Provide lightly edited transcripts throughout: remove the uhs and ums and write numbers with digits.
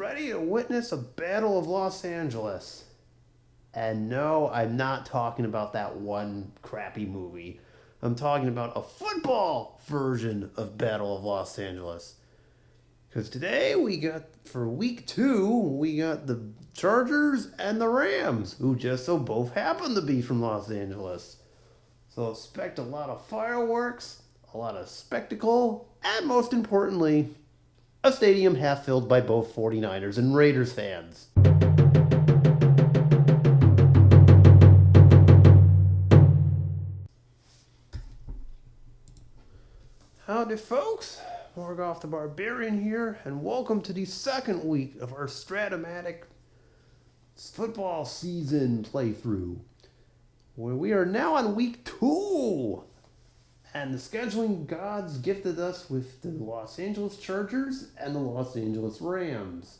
ready to witness a Battle of Los Angeles. And no, I'm not talking about that one crappy movie. I'm talking about a football version of Battle of Los Angeles. Because today for week 2, we got the Chargers and the Rams, who just so both happen to be from Los Angeles. So expect a lot of fireworks, a lot of spectacle, and most importantly, a stadium half filled by both 49ers and Raiders fans. Howdy folks, Morgoth the Barbarian here, and welcome to the second week of our Strat-O-Matic football season playthrough, where we are now on week 2, and the scheduling gods gifted us with the Los Angeles Chargers and the Los Angeles Rams.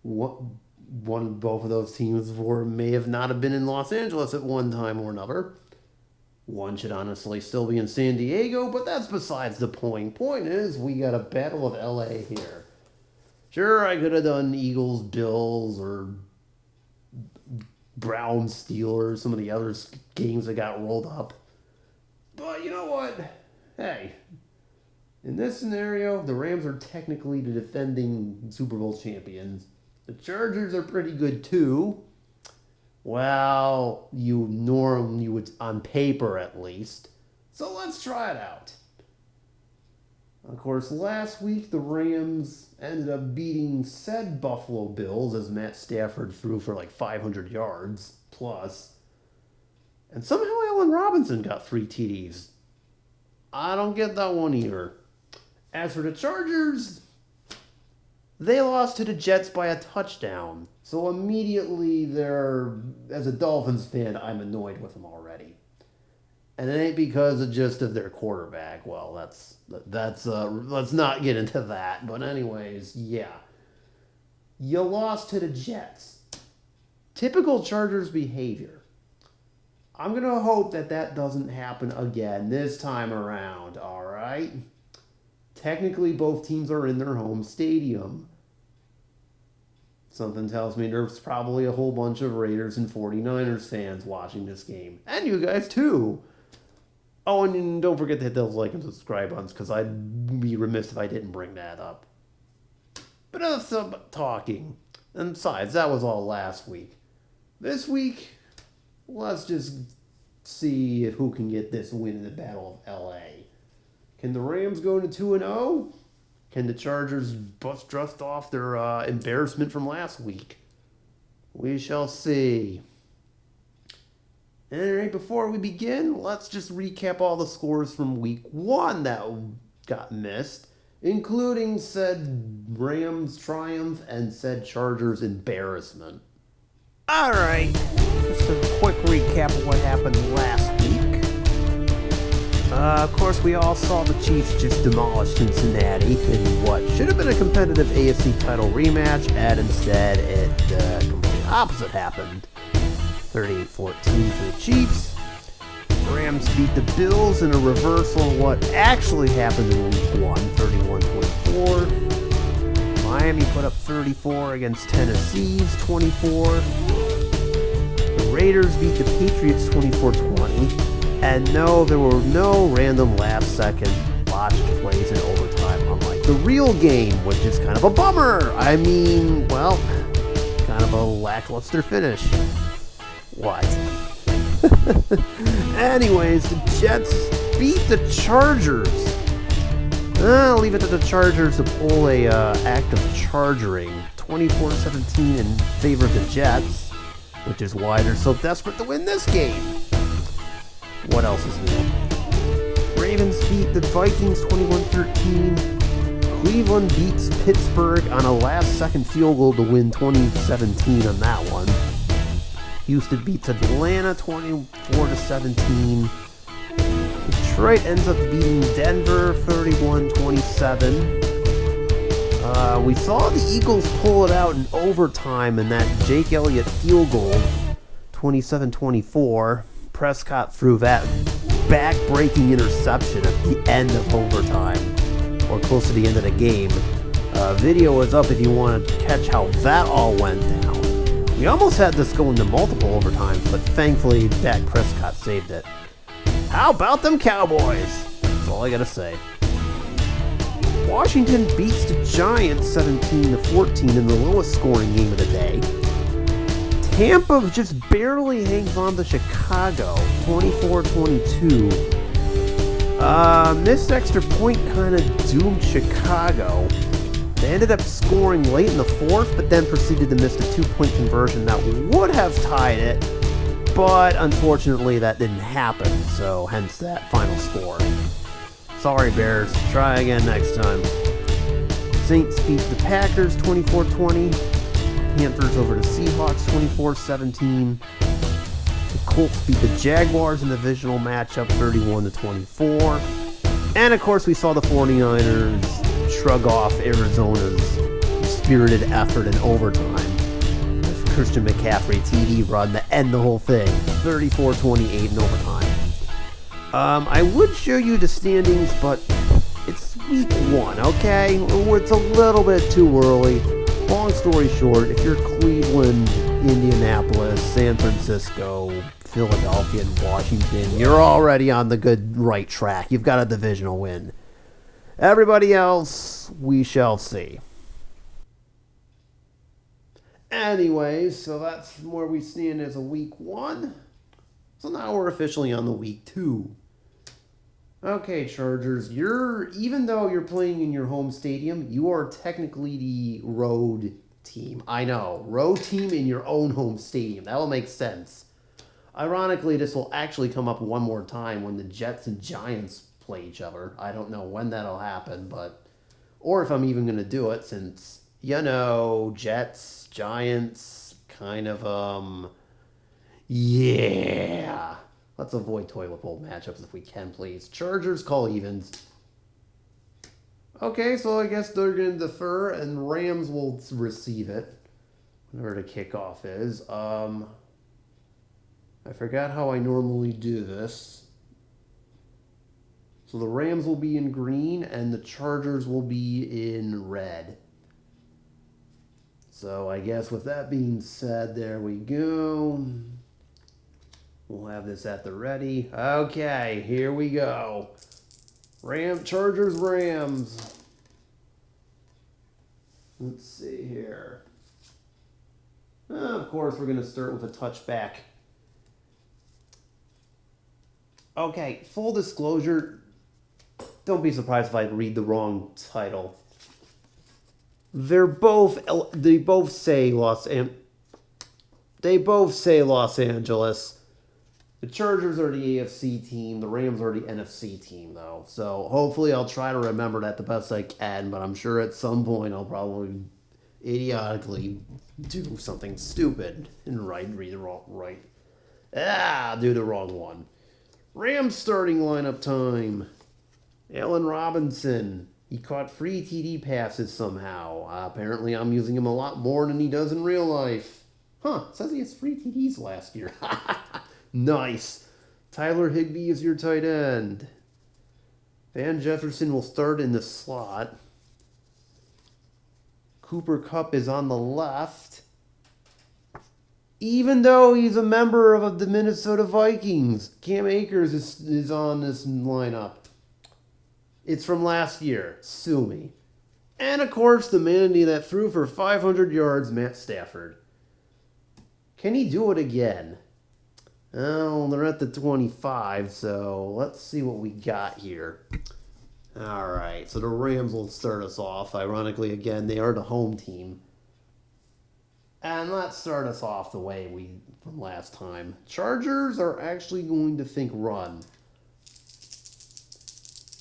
Both of those teams may have not have been in Los Angeles at one time or another. One should honestly still be in San Diego, but that's besides the point. Point is, we got a Battle of LA here. Sure, I could have done Eagles, Bills, or Browns, Steelers, some of the other games that got rolled up. But you know what? Hey, in this scenario, the Rams are technically the defending Super Bowl champions. The Chargers are pretty good too. Well, you would on paper at least. So let's try it out. Of course, last week the Rams ended up beating said Buffalo Bills as Matt Stafford threw for like 500 yards plus. And somehow Allen Robinson got 3 TDs. I don't get that one either. As for the Chargers, they lost to the Jets by a touchdown. So immediately as a Dolphins fan, I'm annoyed with them already. And it ain't because of their quarterback. Well, let's not get into that. But anyways, yeah. You lost to the Jets. Typical Chargers behavior. I'm going to hope that doesn't happen again this time around, all right? Technically, both teams are in their home stadium. Something tells me there's probably a whole bunch of Raiders and 49ers fans watching this game. And you guys, too. Oh, and don't forget to hit those like and subscribe buttons, because I'd be remiss if I didn't bring that up. But enough talking. And besides, that was all last week. This week, let's just see who can get this win in the Battle of LA. Can the Rams go to 2-0? Can the Chargers dust off their embarrassment from last week? We shall see. And right before we begin, let's just recap all the scores from week 1 that got missed, including said Rams triumph and said Chargers embarrassment. Alright, just a quick recap of what happened last week. Of course, we all saw the Chiefs just demolish Cincinnati in what should have been a competitive AFC title rematch, and instead the complete opposite happened. 38-14 for the Chiefs. Rams beat the Bills in a reversal of what actually happened in week 1, 31-24. Miami put up 34 against Tennessee's 24. The Raiders beat the Patriots 24-20. And no, there were no random last-second botched plays in overtime, unlike the real game, which is kind of a bummer. I mean, well, kind of a lackluster finish. What? Anyways, the Jets beat the Chargers. I'll leave it to the Chargers to pull a act of chargering. 24-17 in favor of the Jets, which is why they're so desperate to win this game. What else is new? Ravens beat the Vikings 21-13. Cleveland beats Pittsburgh on a last-second field goal to win 2017 on that one. Houston beats Atlanta 24-17. Detroit ends up beating Denver 31-27. We saw the Eagles pull it out in overtime in that Jake Elliott field goal, 27-24. Prescott threw that back-breaking interception at the end of overtime, or close to the end of the game. Video is up if you want to catch how that all went down. We almost had this go into multiple overtimes, but thankfully Dak Prescott saved it. How about them Cowboys? That's all I gotta say. Washington beats the Giants 17-14 in the lowest scoring game of the day. Tampa just barely hangs on to Chicago, 24-22. Missed extra point kind of doomed Chicago. They ended up scoring late in the fourth, but then proceeded to miss the 2-point conversion that would have tied it, but unfortunately that didn't happen, so hence that final score. Sorry, Bears. Try again next time. Saints beat the Packers 24-20. Panthers over the Seahawks 24-17. The Colts beat the Jaguars in the divisional matchup 31-24. And of course we saw the 49ers shrug off Arizona's spirited effort in overtime with Christian McCaffrey TD run to end the whole thing 34-28 in overtime. I would show you the standings, but it's week 1, okay? It's a little bit too early. Long story short, if you're Cleveland, Indianapolis, San Francisco, Philadelphia, and Washington, you're already on the good right track. You've got a divisional win. Everybody else, we shall see. Anyways, so that's where we stand as a week 1. So now we're officially on the week 2. Okay, Chargers, even though you're playing in your home stadium, you are technically the road team. I know, road team in your own home stadium. That will make sense. Ironically, this will actually come up one more time when the Jets and Giants play each other. I don't know when that'll happen, or if I'm even going to do it, since, Jets, Giants, kind of, yeah. Let's avoid toilet bowl matchups if we can, please. Chargers call evens. Okay, so I guess they're going to defer, and Rams will receive it. Whenever the kickoff is. I forgot how I normally do this. So the Rams will be in green, and the Chargers will be in red. So I guess with that being said, there we go. We'll have this at the ready. Okay, here we go. Chargers, Rams. Let's see here. Of course, we're going to start with a touchback. Okay, full disclosure. Don't be surprised if I read the wrong title. They both say Los Angeles. The Chargers are the AFC team. The Rams are the NFC team, though. So hopefully I'll try to remember that the best I can, but I'm sure at some point I'll probably idiotically do something stupid and do the wrong one. Rams starting lineup time. Allen Robinson. He caught free TD passes somehow. Apparently I'm using him a lot more than he does in real life. It says he has free TDs last year. Nice. Tyler Higbee is your tight end. Van Jefferson will start in the slot. Cooper Kupp is on the left. Even though he's a member of the Minnesota Vikings, Cam Akers is on this lineup. It's from last year. Sue me. And of course, the man that threw for 500 yards, Matt Stafford. Can he do it again? Oh, they're at the 25, so let's see what we got here. All right, so the Rams will start us off. Ironically, again, they are the home team. And let's start us off the way from last time. Chargers are actually going to think run.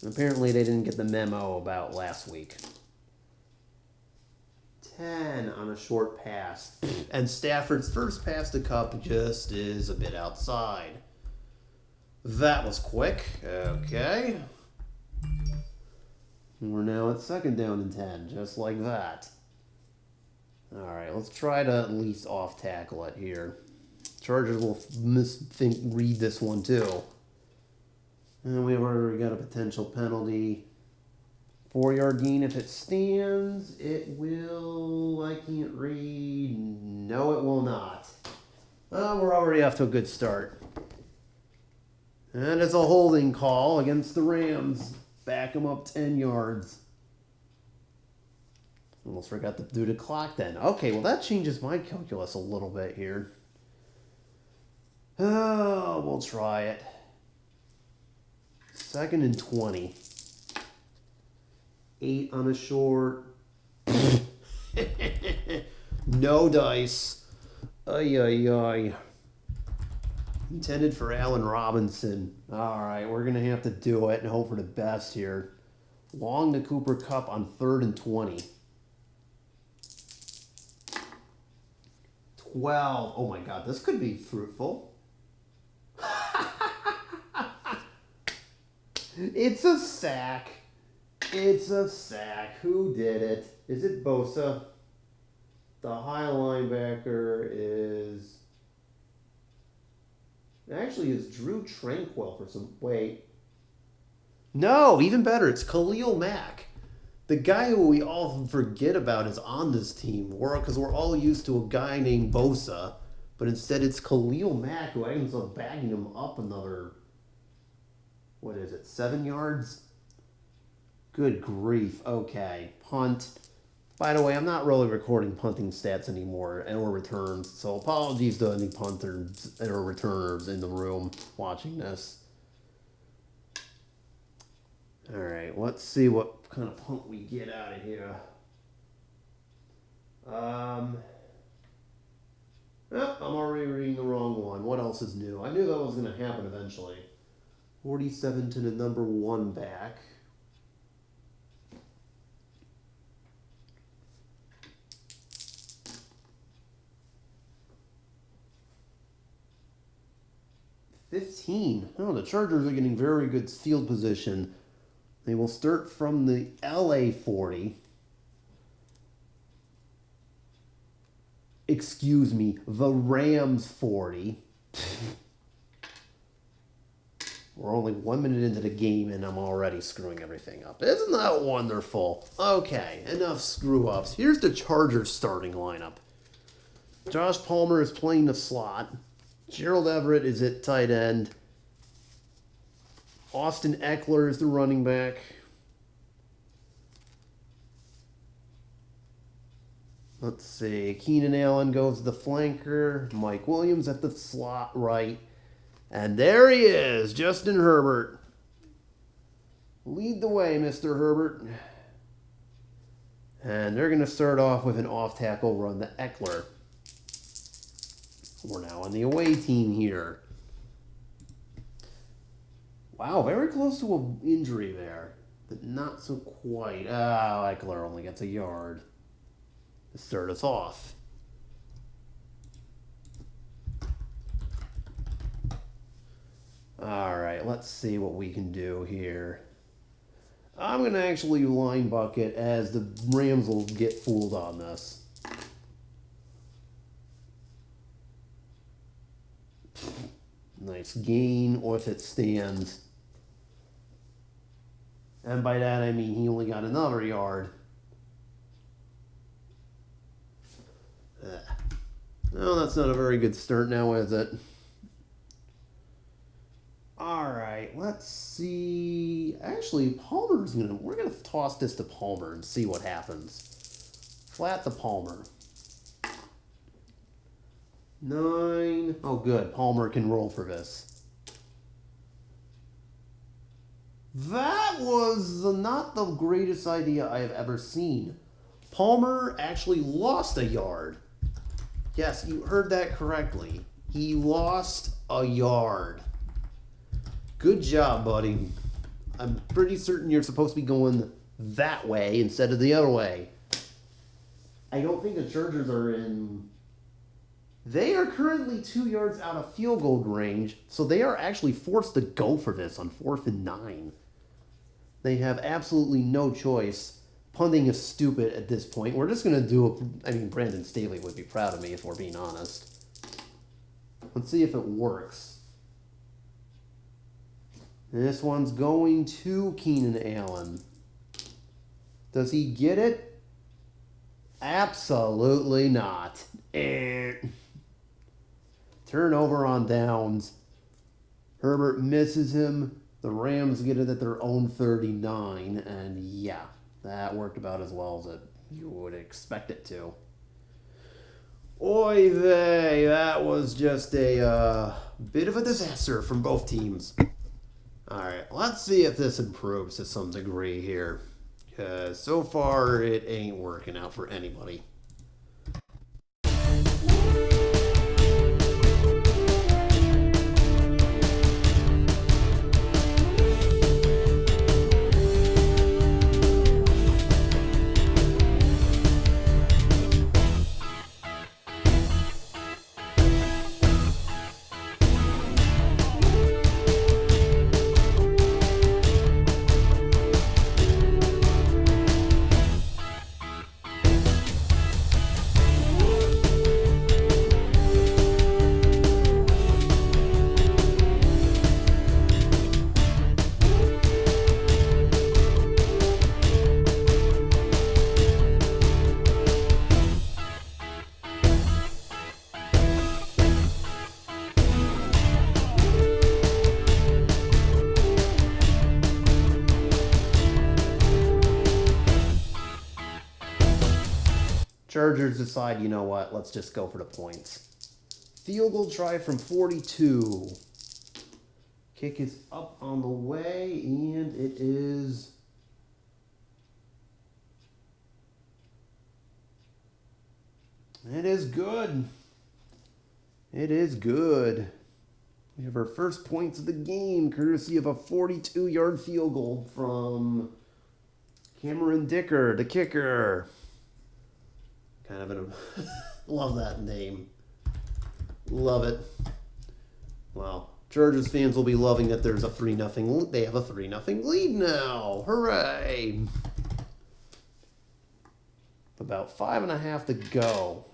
Apparently, they didn't get the memo about last week. 10 on a short pass. And Stafford's first pass to Kupp just is a bit outside. That was quick. Okay. We're now at second down and 10, just like that. All right, let's try to at least off-tackle it here. Chargers will read this one too. And we've already got a potential penalty. 4-yard gain if it stands. It will... I can't read. No, it will not. We're already off to a good start. And it's a holding call against the Rams. Back them up 10 yards. Almost forgot to do the clock then. Okay, well that changes my calculus a little bit here. Oh, we'll try it. 2nd and 20. 8 on a short. No dice. Ay, ay, ay. Intended for Allen Robinson. All right, we're going to have to do it and hope for the best here. Long to Cooper Kupp on 3rd and 20. 12. Oh my God, this could be fruitful. It's a sack. It's a sack. Who did it? Is it Bosa? The high linebacker is... Actually, it's Drew Tranquil for some... Wait. No, even better. It's Khalil Mack. The guy who we all forget about is on this team. Because we're all used to a guy named Bosa. But instead, it's Khalil Mack who ends up bagging him up another... What is it? 7 yards? Good grief. Okay. Punt. By the way, I'm not really recording punting stats anymore or returns, so apologies to any punters or returners in the room watching this. All right, let's see what kind of punt we get out of here. Oh, I'm already reading the wrong one. What else is new? I knew that was going to happen eventually. 47 to the number 1 back. Oh, the Chargers are getting very good field position. They will start from the LA 40. Excuse me, the Rams 40. We're only 1 minute into the game and I'm already screwing everything up. Isn't that wonderful? Okay, enough screw-ups. Here's the Chargers starting lineup. Josh Palmer is playing the slot. Gerald Everett is at tight end. Austin Eckler is the running back. Let's see. Keenan Allen goes to the flanker. Mike Williams at the slot right. And there he is, Justin Herbert. Lead the way, Mr. Herbert. And they're going to start off with an off-tackle run to Eckler. We're now on the away team here. Wow, very close to an injury there, but not so quite. Eckler only gets a yard to start us off. All right, let's see what we can do here. I'm going to actually line bucket as the Rams will get fooled on this. Nice gain, or if it stands. And by that I mean he only got another yard. No, that's not a very good start now, is it? Alright, let's see. Actually, we're gonna toss this to Palmer and see what happens. Flat to Palmer. 9. Oh, good. Palmer can roll for this. That was not the greatest idea I have ever seen. Palmer actually lost a yard. Yes, you heard that correctly. He lost a yard. Good job, buddy. I'm pretty certain you're supposed to be going that way instead of the other way. I don't think the Chargers are in... They are currently 2 yards out of field goal range, so they are actually forced to go for this on 4th and 9. They have absolutely no choice. Punting is stupid at this point. We're just going to do I mean, Brandon Staley would be proud of me if we're being honest. Let's see if it works. This one's going to Keenan Allen. Does he get it? Absolutely not. Turnover on downs. Herbert misses him. The Rams get it at their own 39. And yeah, that worked about as well as you would expect it to. Oy vey, that was just a bit of a disaster from both teams. Alright, let's see if this improves to some degree here. Because so far, it ain't working out for anybody. Chargers decide, you know what, let's just go for the points. Field goal try from 42. Kick is up on the way, and it is... It is good. It is good. We have our first points of the game, courtesy of a 42-yard field goal from Cameron Dicker, the kicker. Kind of an... Love that name. Love it. Wow. Chargers fans will be loving that there's a 3-0... They have a 3-0 lead now. Hooray! About 5.5 to go.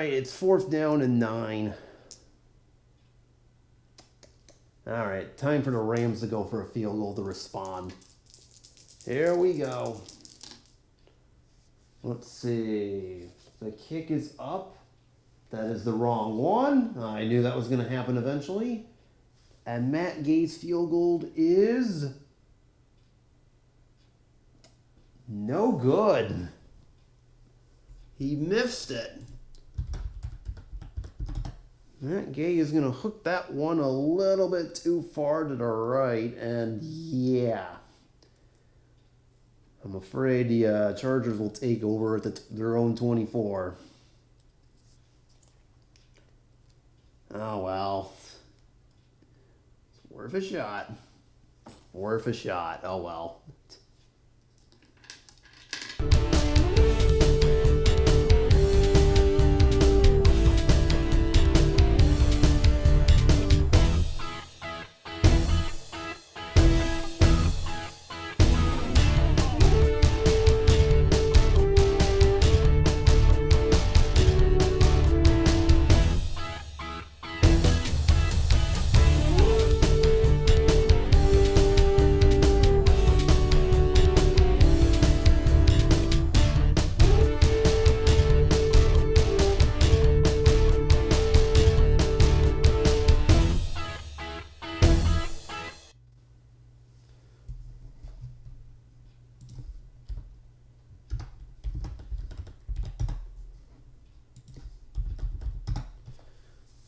It's 4th down and 9. All right, time for the Rams to go for a field goal to respond. Here we go. Let's see. The kick is up. That is the wrong one. I knew that was going to happen eventually. And Matt Gay's field goal is no good. He missed it. Matt Gay is going to hook that one a little bit too far to the right, and yeah. I'm afraid the Chargers will take over at their own 24. Oh, well. It's worth a shot. Worth a shot. Oh, well.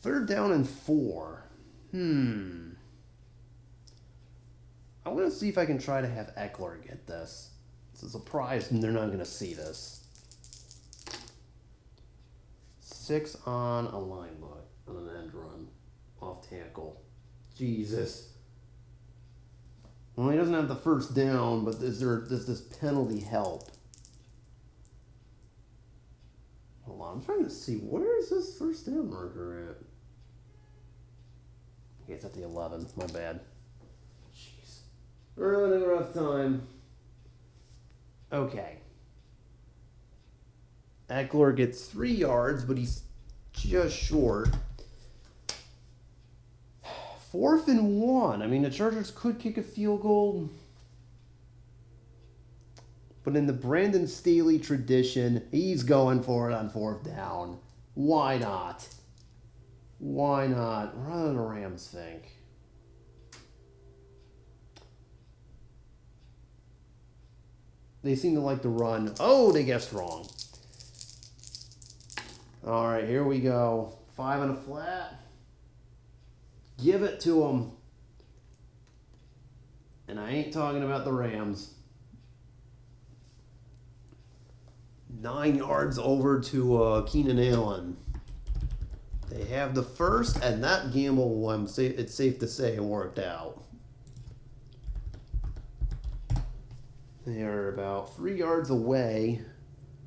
Third down and 4. I want to see if I can try to have Eckler get this. It's a surprise, and they're not going to see this. 6 on a line block on an end run. Off tackle. Jesus. Well, he doesn't have the first down, but does this penalty help? Hold on, I'm trying to see, where is this first down marker at? Okay, it's at the 11. My bad. Jeez. We're having a rough time. Okay. Eckler gets 3 yards, but he's just short. 4th and 1. I mean, the Chargers could kick a field goal. But in the Brandon Staley tradition, he's going for it on 4th down. Why not? Why not? What do the Rams think? They seem to like to run. Oh, they guessed wrong. All right, here we go. 5 on a flat. Give it to them. And I ain't talking about the Rams. 9 yards over to Keenan Allen. They have the first, and that gamble, it's safe to say, worked out. They are about 3 yards away.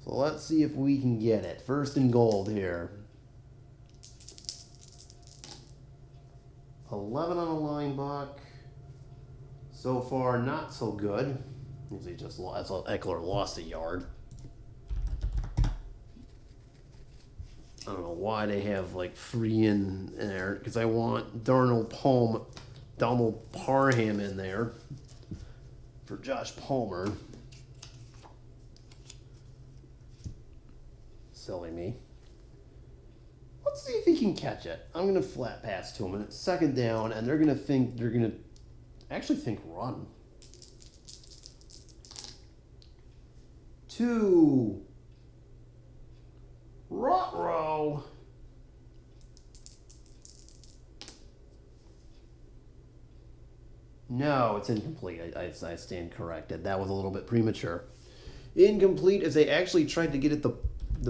So let's see if we can get it. 1st and goal here. 11 on a line block. So far, not so good. He just lost. Eckler lost a yard. I don't know why they have like 3 in there, because I want Donald Parham in there for Josh Palmer. Silly me. Let's see if he can catch it. I'm going to flat pass to him, and it's 2nd down, and they're going to actually think run. 2. Ruh-roh. No, it's incomplete. I stand corrected. That was a little bit premature. Incomplete as they actually tried to get at the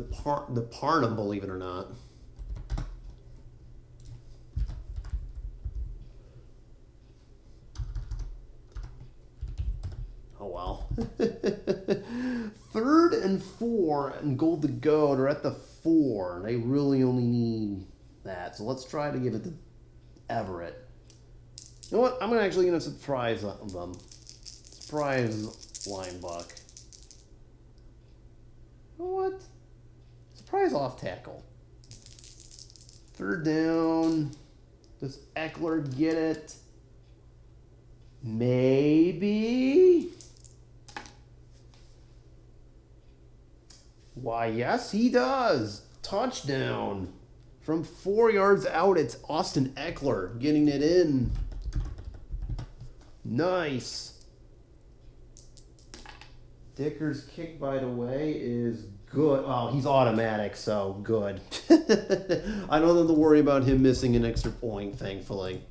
Parnum, believe it or not. Oh well. 3rd and 4 and goal to go. They're at the 4. They really only need that. So let's try to give it to Everett. You know what? I'm actually going to surprise them. Surprise linebacker. You know what? Surprise off tackle. 3rd down. Does Eckler get it? Maybe. Why, yes, he does. Touchdown. From 4 yards out, it's Austin Eckler getting it in. Nice. Dicker's kick, by the way, is good. Oh, he's automatic, so good. I don't have to worry about him missing an extra point, thankfully.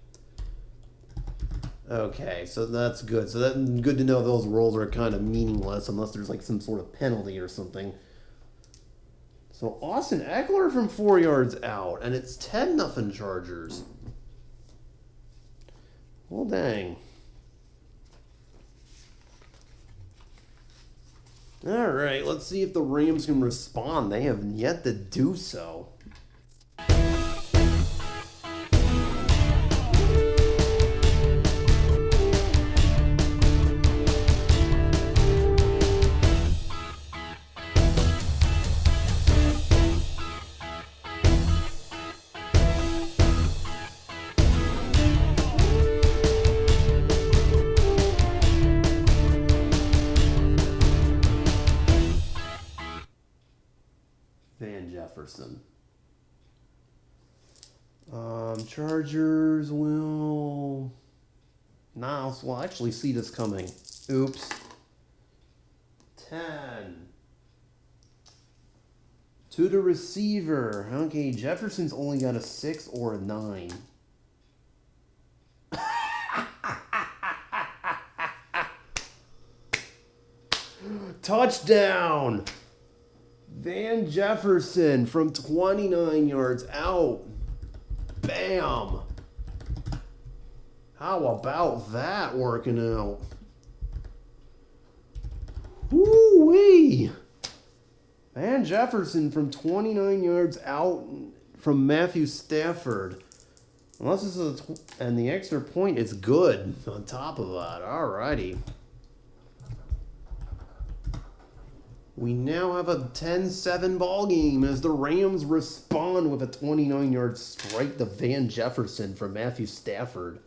Okay, so that's good. So that's good to know those rolls are kind of meaningless unless there's like some sort of penalty or something. So Austin Eckler from 4 yards out, and it's 10-0 Chargers. Well, dang. All right, let's see if the Rams can respond. They have yet to do so. Jefferson. Chargers will not. We'll actually see this coming. Oops. 10. To the receiver. Okay, Jefferson's only got a 6 or a 9. Touchdown! Van Jefferson from 29 yards out. Bam. How about that working out? Woo-wee. Van Jefferson from 29 yards out from Matthew Stafford. Unless this is and the extra point is good on top of that. Alrighty. We now have a 10-7 ball game as the Rams respond with a 29-yard strike to Van Jefferson from Matthew Stafford.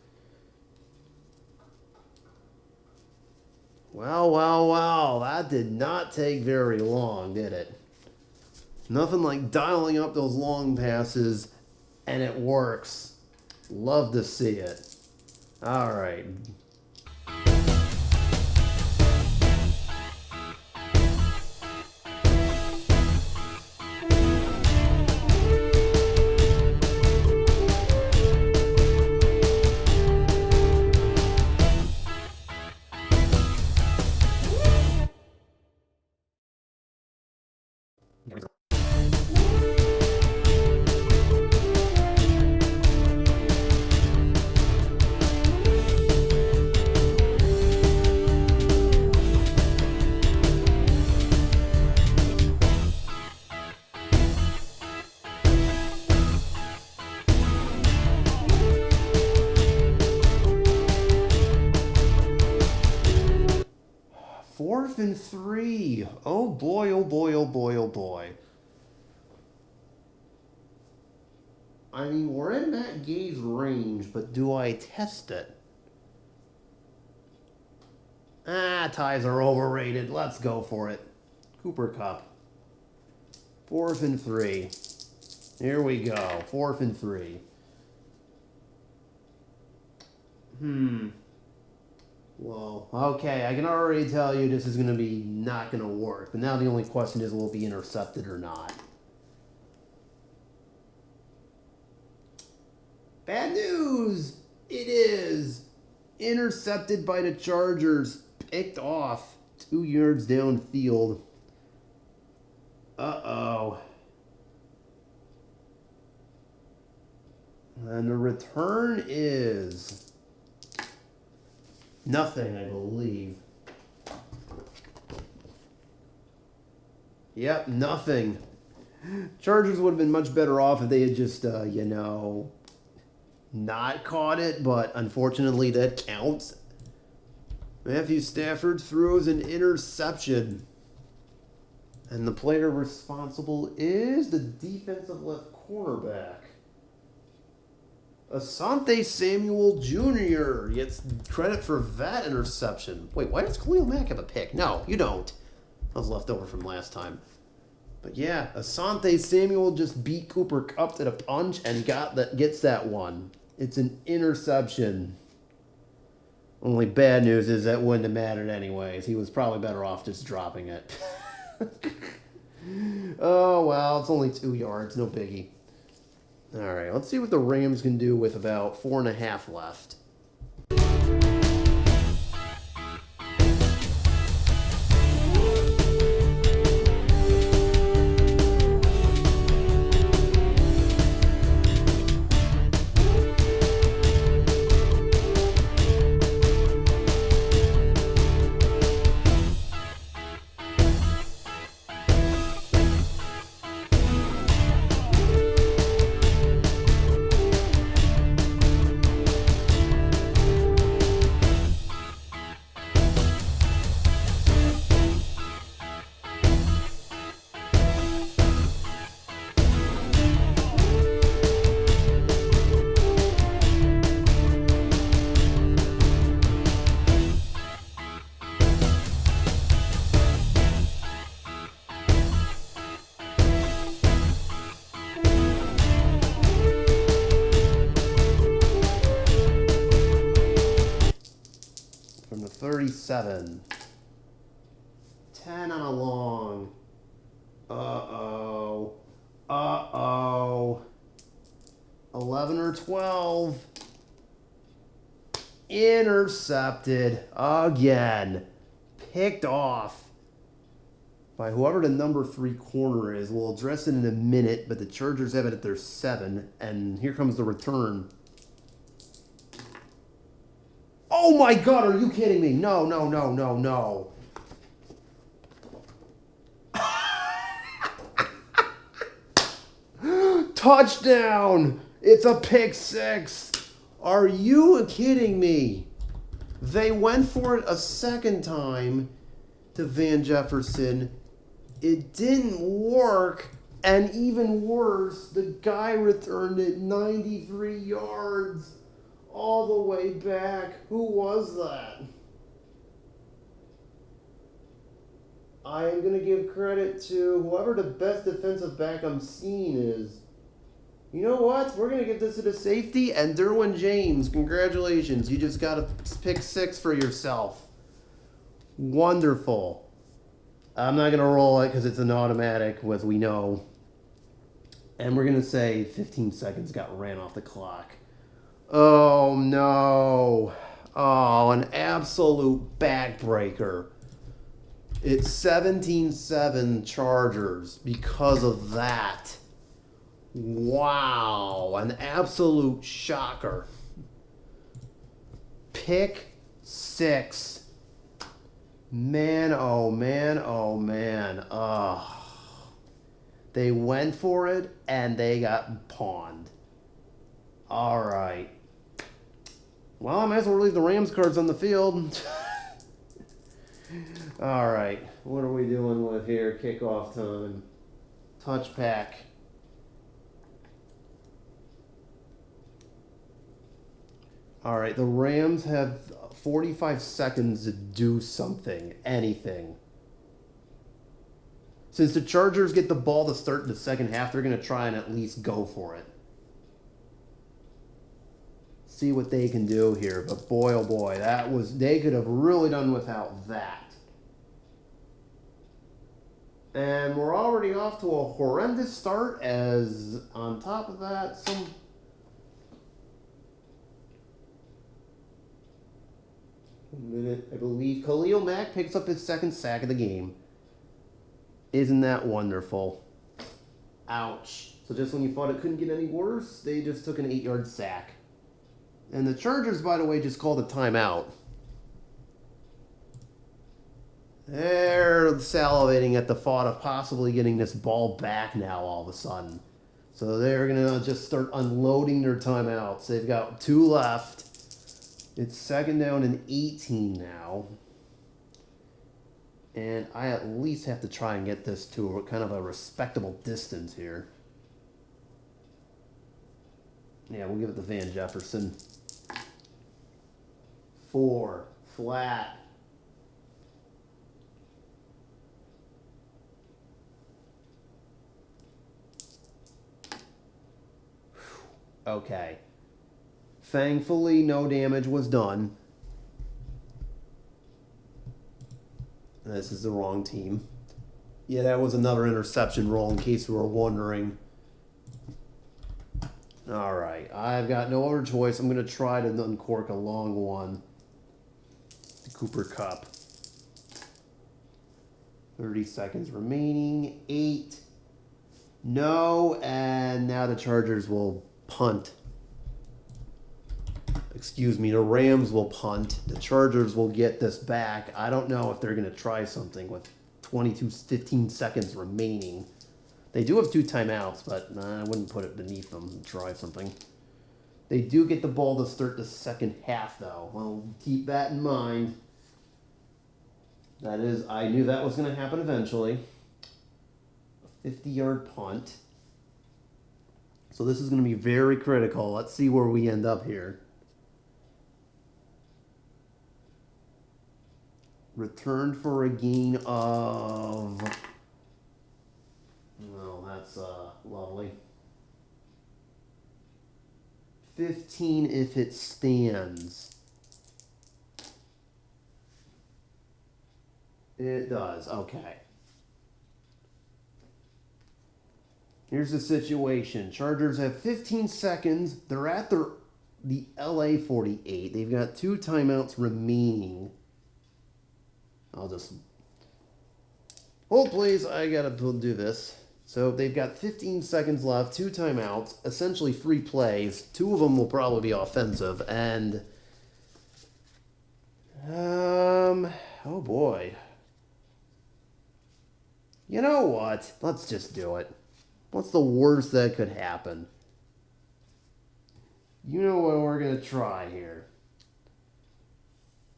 Well, that did not take very long, did it? Nothing like dialing up those long passes, and it works. Love to see it. All right. Fourth and 3. Oh boy, oh boy, oh boy, oh boy. I mean, we're in Matt Gay's range, but do I test it? Ties are overrated. Let's go for it. Cooper Kupp. 4th and 3. Here we go. 4th and 3. Well, okay, I can already tell you this is going to be not going to work. But now the only question is, will it be intercepted or not? Bad news! It is! Intercepted by the Chargers. Picked off 2 yards downfield. Uh-oh. And the return is nothing, I believe. Yep, nothing. Chargers would have been much better off if they had just, not caught it, but unfortunately that counts. Matthew Stafford throws an interception. And the player responsible is the defensive left cornerback. Asante Samuel Jr. gets credit for that interception. Wait, why does Khalil Mack have a pick? No, you don't. That was left over from last time. But yeah, Asante Samuel just beat Cooper Kupp to the punch and gets that one. It's an interception. Only bad news is that wouldn't have mattered anyways. He was probably better off just dropping it. Oh, well, it's only 2 yards. No biggie. All right, let's see what the Rams can do with about 4.5 left. From the 37. 10 on a long. Uh-oh. Uh-oh. 11 or 12. Intercepted again. Picked off. by whoever the number 3 corner is. We'll address it in a minute, but the Chargers have it at their 7, and here comes the return. Oh my God, are you kidding me? No, no, no, no, no. Touchdown! It's a pick 6. Are you kidding me? They went for it a second time to Van Jefferson. It didn't work, and even worse, the guy returned it 93 yards all the way back. Who was that? I am going to give credit to whoever the best defensive back I'm seeing is. You know what? We're going to give this to the safety, and Derwin James, congratulations. You just got a pick 6 for yourself. Wonderful. I'm not going to roll it because it's an automatic, as we know. And we're going to say 15 seconds got ran off the clock. Oh, no. Oh, an absolute backbreaker. It's 17-7 Chargers because of that. Wow, an absolute shocker. Pick 6. Man, oh man, oh man. They went for it and they got pawned. All right. Well, I might as well leave the Rams cards on the field. All right, what are we doing with here? Kickoff time. Touch pack. All right, the Rams have 45 seconds to do something, anything. Since the Chargers get the ball to start the second half, they're going to try and at least go for it. See what they can do here. But boy, oh boy, they could have really done without that. And we're already off to a horrendous start, as on top of that, I believe Khalil Mack picks up his second sack of the game. Isn't that wonderful? Ouch. So just when you thought it couldn't get any worse, they just took an 8-yard sack. And the Chargers, by the way, just called a timeout. They're salivating at the thought of possibly getting this ball back now all of a sudden. So they're going to just start unloading their timeouts. They've got 2 left. It's 2nd down and 18 now. And I at least have to try and get this to a kind of a respectable distance here. Yeah, we'll give it to Van Jefferson. 4, flat. Okay. Thankfully, no damage was done. This is the wrong team. Yeah, that was another interception roll in case you were wondering. All right. I've got no other choice. I'm going to try to uncork a long one. The Cooper Cup. 30 seconds remaining. 8. No. And now the Chargers will punt. Excuse me, the Rams will punt. The Chargers will get this back. I don't know if they're going to try something with 15 seconds remaining. They do have 2 timeouts, but I wouldn't put it beneath them to try something. They do get the ball to start the second half, though. Well, keep that in mind. That is, I knew that was going to happen eventually. A 50-yard punt. So this is going to be very critical. Let's see where we end up here. Returned for a gain of... Well, that's lovely. 15 if it stands. It does, okay. Here's the situation. Chargers have 15 seconds. They're at the LA 48. They've got 2 timeouts remaining. Hold please, I gotta do this. So they've got 15 seconds left, 2 timeouts, essentially free plays. 2 of them will probably be offensive, and oh boy. You know what? Let's just do it. What's the worst that could happen? You know what we're gonna try here.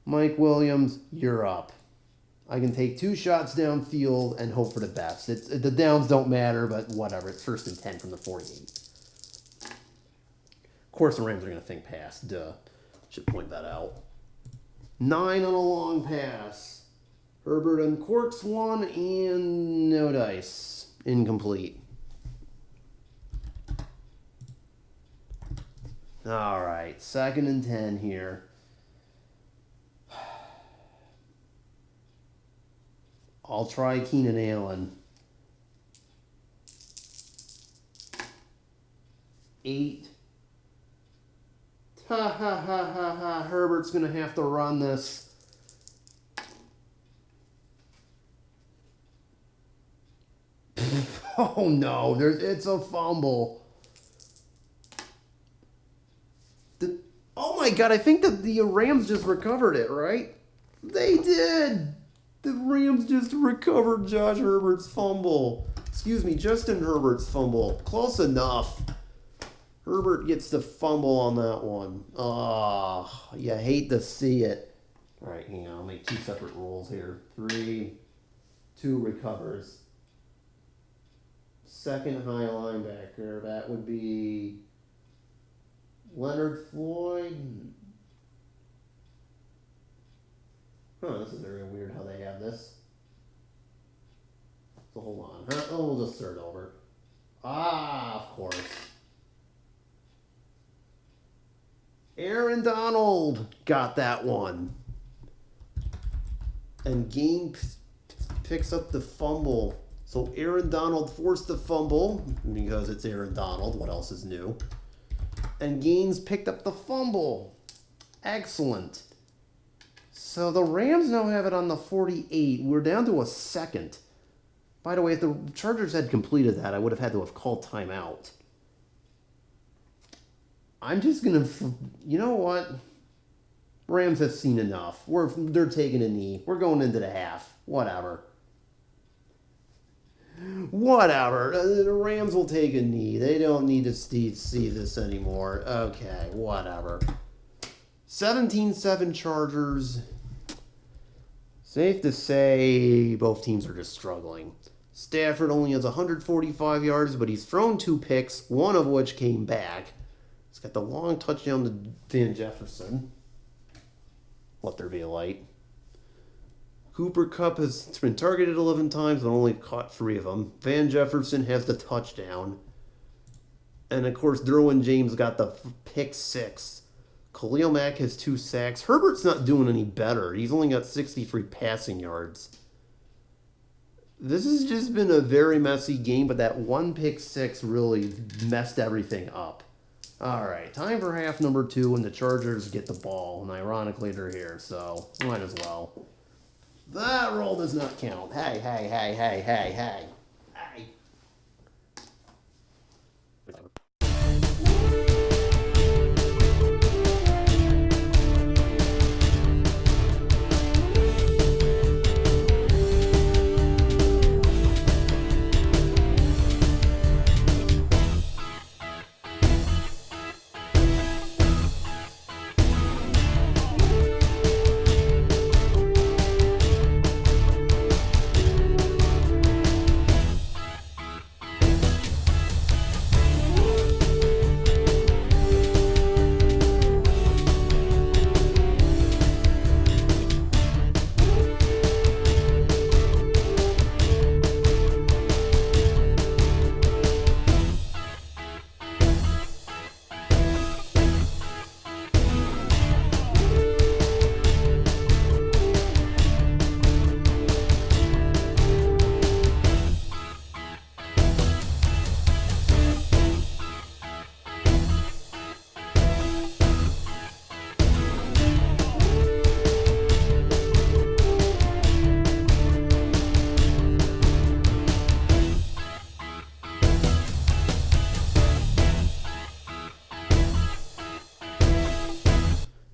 Mike Williams, you're up. I can take 2 shots downfield and hope for the best. The downs don't matter, but whatever. It's 1st and 10 from the 48. Of course, the Rams are going to think pass. Duh. Should point that out. 9 on a long pass. Herbert uncorks 1 and no dice. Incomplete. All right. 2nd and 10 here. I'll try Keenan Allen. 8. Ha ha ha ha ha. Herbert's going to have to run this. Oh no, it's a fumble. Oh my god, I think that the Rams just recovered it, right? They did. The Rams just recovered Josh Herbert's fumble. Excuse me, Justin Herbert's fumble. Close enough. Herbert gets the fumble on that one. Oh, you hate to see it. All right, hang on. I'll make 2 separate rules here. 3, 2 recovers. 2nd high linebacker. That would be Leonard Floyd. Huh, this is very weird how they have this. So hold on. Huh? Oh, we'll just start over. Ah, of course. Aaron Donald got that one. And Game picks up the fumble. So Aaron Donald forced the fumble because it's Aaron Donald. What else is new? And Gaines picked up the fumble. Excellent. So the Rams now have it on the 48. We're down to a 2nd. By the way, if the Chargers had completed that, I would have had to have called timeout. I'm just going to... You know what? Rams have seen enough. They're taking a knee. We're going into the half. Whatever. The Rams will take a knee. They don't need to see this anymore. Okay, whatever. 17-7 Chargers. Safe to say both teams are just struggling. Stafford only has 145 yards, but he's thrown 2 picks, one of which came back. He's got the long touchdown to Van Jefferson. Let there be a light. Cooper Kupp has been targeted 11 times, but only caught 3 of them. Van Jefferson has the touchdown. And, of course, Derwin James got the pick 6. Khalil Mack has 2 sacks. Herbert's not doing any better. He's only got 63 passing yards. This has just been a very messy game, but that 1 pick 6 really messed everything up. All right, time for half number 2, and the Chargers get the ball. And ironically, they're here, so might as well. That roll does not count. Hey, hey, hey, hey, hey, hey. Hey.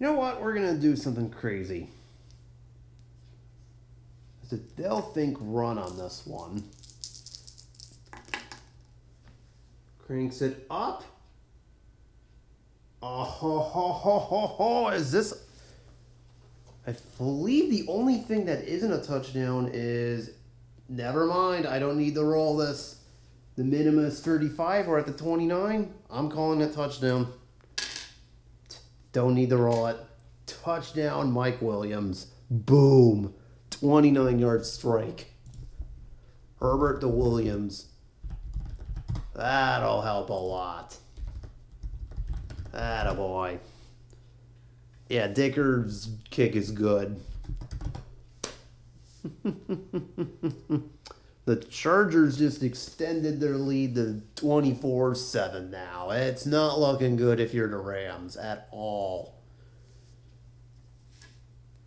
You know what? We're going to do something crazy. They'll think run on this one. Cranks it up. Oh, ho, ho, ho, ho, ho. Is this... I believe the only thing that isn't a touchdown is... Never mind, I don't need to roll this. The minimum is 35. We're at the 29. I'm calling it touchdown. Don't need to roll it. Touchdown, Mike Williams. Boom. 29-yard strike. Herbert to Williams. That'll help a lot. Attaboy. Yeah, Dicker's kick is good. The Chargers just extended their lead to 24-7 now. It's not looking good if you're the Rams at all.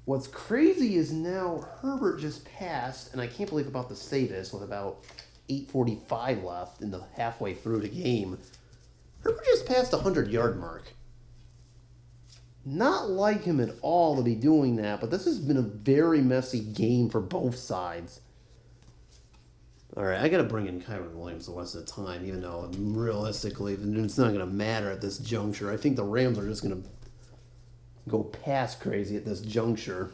What's crazy is now Herbert just passed, and I can't believe about to say this with about 8:45 left in the halfway through the game. Herbert just passed the 100-yard mark. Not like him at all to be doing that, but this has been a very messy game for both sides. All right, I got to bring in Kyron Williams the rest of the time, even though realistically it's not going to matter at this juncture. I think the Rams are just going to go past crazy at this juncture.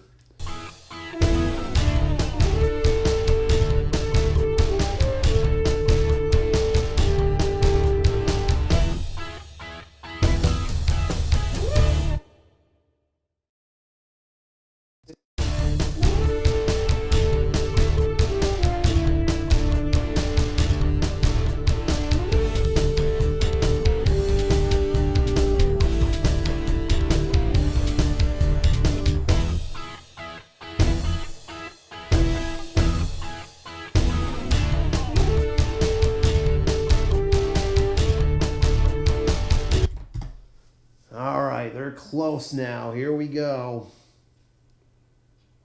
Close now. Here we go.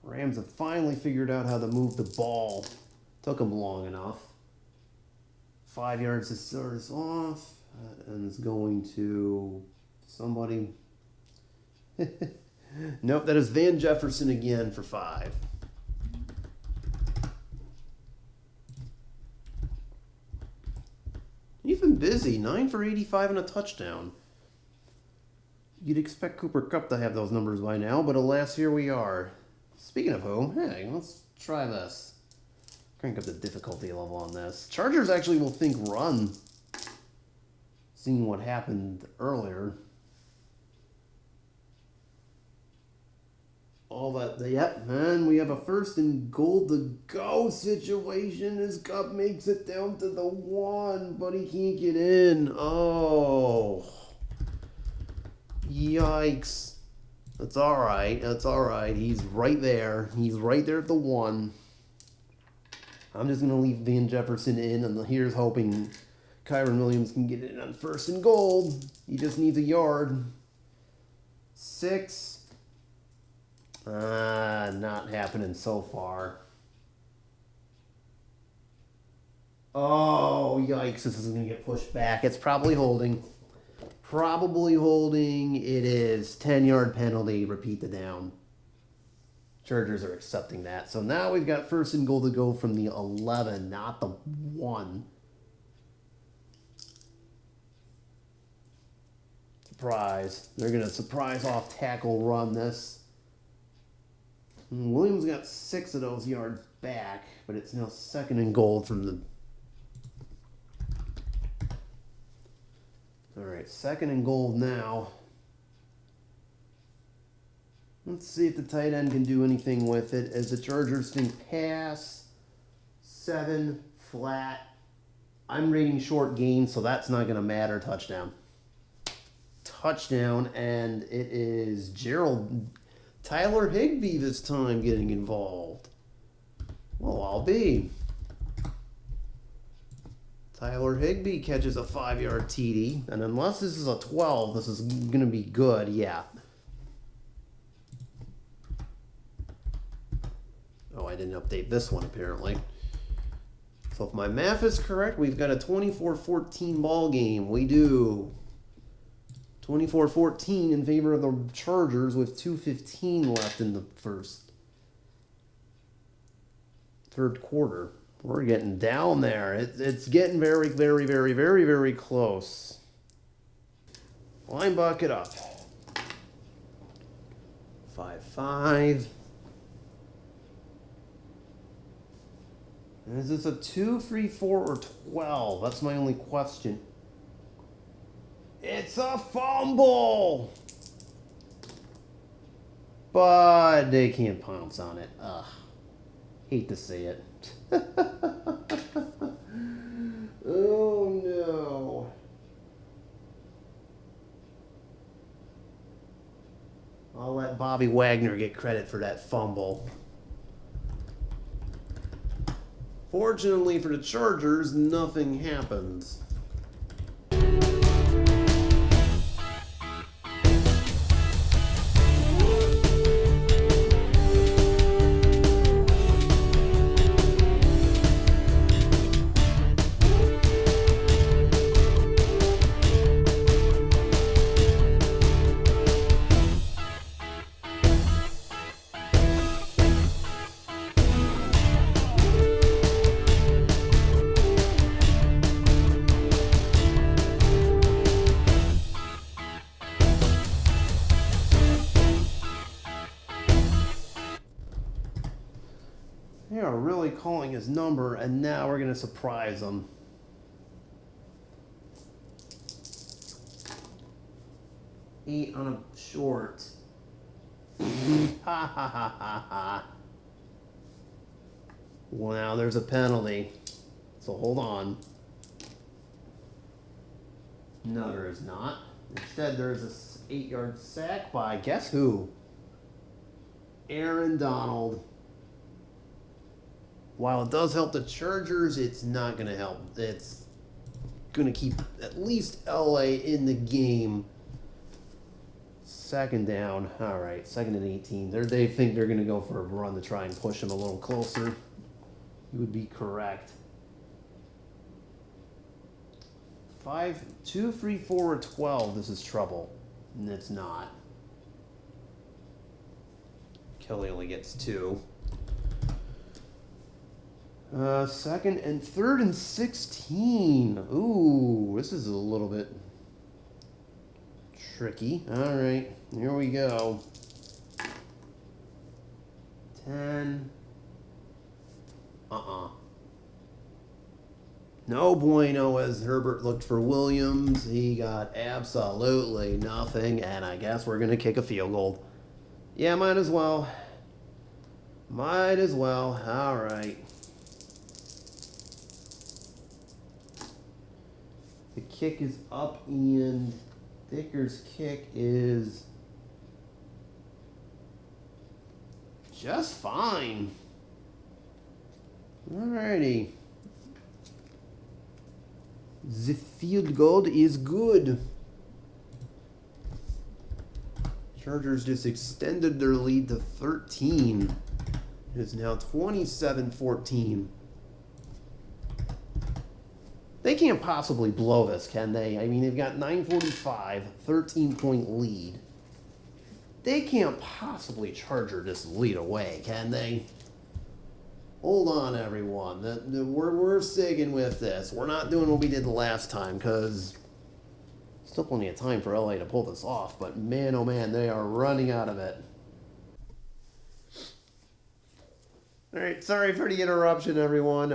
Rams have finally figured out how to move the ball. Took them long enough. 5 yards to start us off. And it's going to somebody. Nope, that is Van Jefferson again for 5. He's been busy. 9 for 85 and a touchdown. You'd expect Cooper Kupp to have those numbers by now, but alas, here we are. Speaking of who, hey, let's try this. Crank up the difficulty level on this. Chargers actually will think run, seeing what happened earlier. All that, yep, man, we have a 1st and goal to go situation as Kupp makes it down to the 1, but he can't get in. Oh. Yikes. That's all right. That's all right. He's right there. He's right there at the 1. I'm just going to leave Van Jefferson in, and here's hoping Kyron Williams can get it on 1st and goal. He just needs a yard. 6. Not happening so far. Oh, yikes. This is going to get pushed back. It's probably holding. Probably holding. It is 10-yard penalty. Repeat the down. Chargers are accepting that. So now we've got 1st and goal to go from the 11, not the 1. Surprise. They're going to surprise off tackle run this. Williams got 6 of those yards back, but it's now 2nd and goal from the... All right, 2nd and goal now. Let's see if the tight end can do anything with it as the Chargers think pass. 7, flat. I'm rating short gain, so that's not going to matter. Touchdown. Touchdown, and it is Tyler Higbee this time getting involved. Well, I'll be. Tyler Higbee catches a 5-yard TD, and unless this is a 12, this is going to be good, yeah. Oh, I didn't update this one, apparently. So if my math is correct, we've got a 24-14 ball game. We do. 24-14 in favor of the Chargers with 2:15 left in the third quarter. We're getting down there. It's getting very, very, very, very, very close. Line bucket up. 5-5. Is this a 2, 3, 4, or 12? That's my only question. It's a fumble! But they can't pounce on it. Ugh. Hate to see it. Oh no. I'll let Bobby Wagner get credit for that fumble. Fortunately for the Chargers, nothing happens. They are really calling his number, and now we're going to surprise him. Eight on a short. Ha ha ha ha ha. Well, now there's a penalty. So hold on. No, there is not. Instead, there's a 8-yard sack by guess who? Aaron Donald. While it does help the Chargers, it's not going to help. It's going to keep at least LA in the game. Second down. All right, 2nd and 18. They think they're going to go for a run to try and push him a little closer. You would be correct. 5, 2, 3, 4, or 12. This is trouble. And it's not. Kelly only gets 2. 2nd and 3rd and 16. Ooh, this is a little bit tricky. All right, here we go. 10. No bueno as Herbert looked for Williams. He got absolutely nothing, and I guess we're going to kick a field goal. Yeah, might as well. Might as well. All right. The kick is up, and Dicker's kick is just fine. Alrighty. The field goal is good. Chargers just extended their lead to 13. It is now 27-14. They can't possibly blow this, can they? I mean, they've got 9:45, 13-point lead. They can't possibly Charger this lead away, can they? Hold on, everyone. We're sticking with this. We're not doing what we did the last time, because still plenty of time for LA to pull this off. But man, oh man, they are running out of it. All right, sorry for the interruption, everyone.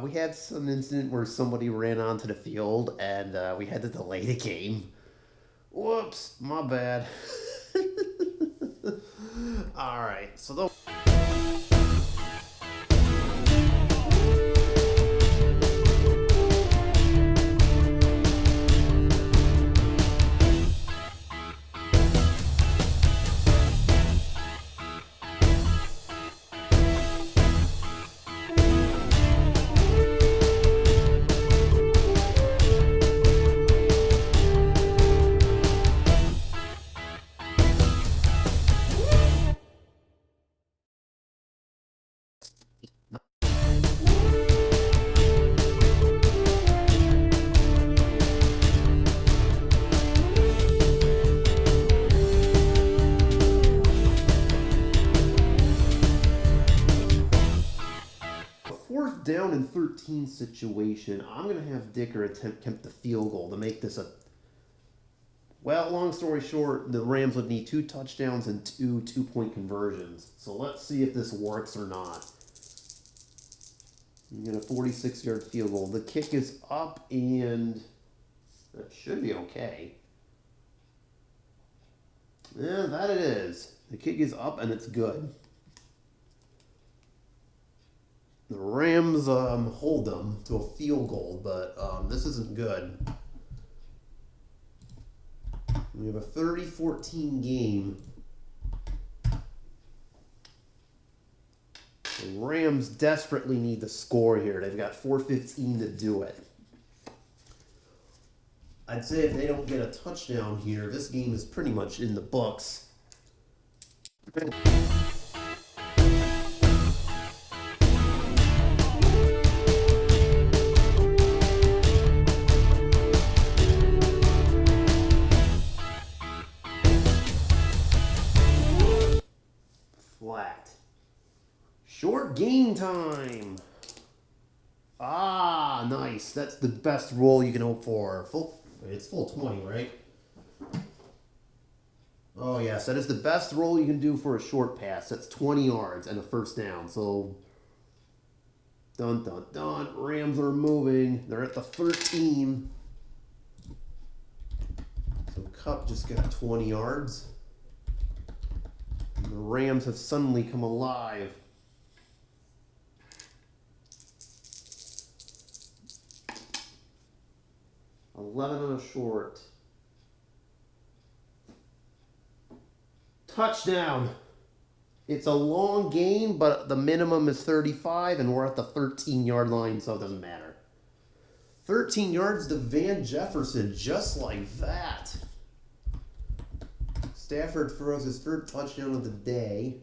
We had some incident where somebody ran onto the field, and we had to delay the game. Whoops, my bad. All right, so the down and 13 situation. I'm going to have Dicker attempt the field goal to make this a... Well, long story short, the Rams would need 2 touchdowns and 2 two-point conversions. So let's see if this works or not. You get a 46-yard field goal. The kick is up, and that should be okay. Yeah, that it is. The kick is up, and it's good. The Rams hold them to a field goal, but this isn't good. We have a 30-14 game. The Rams desperately need to score here. They've got 4:15 to do it. I'd say if they don't get a touchdown here, this game is pretty much in the books. Flat. Short game time. Ah, nice. That's the best roll you can hope for. It's full 20, right? Oh, yes. That is the best roll you can do for a short pass. That's 20 yards and a first down. So, dun, dun, dun. Rams are moving. They're at the 13. So, Kupp just got 20 yards. And the Rams have suddenly come alive. $11 on a short. Touchdown. It's a long game, but the minimum is 35, and we're at the 13-yard line, so it doesn't matter. 13 yards to Van Jefferson, just like that. Stafford throws his third touchdown of the day.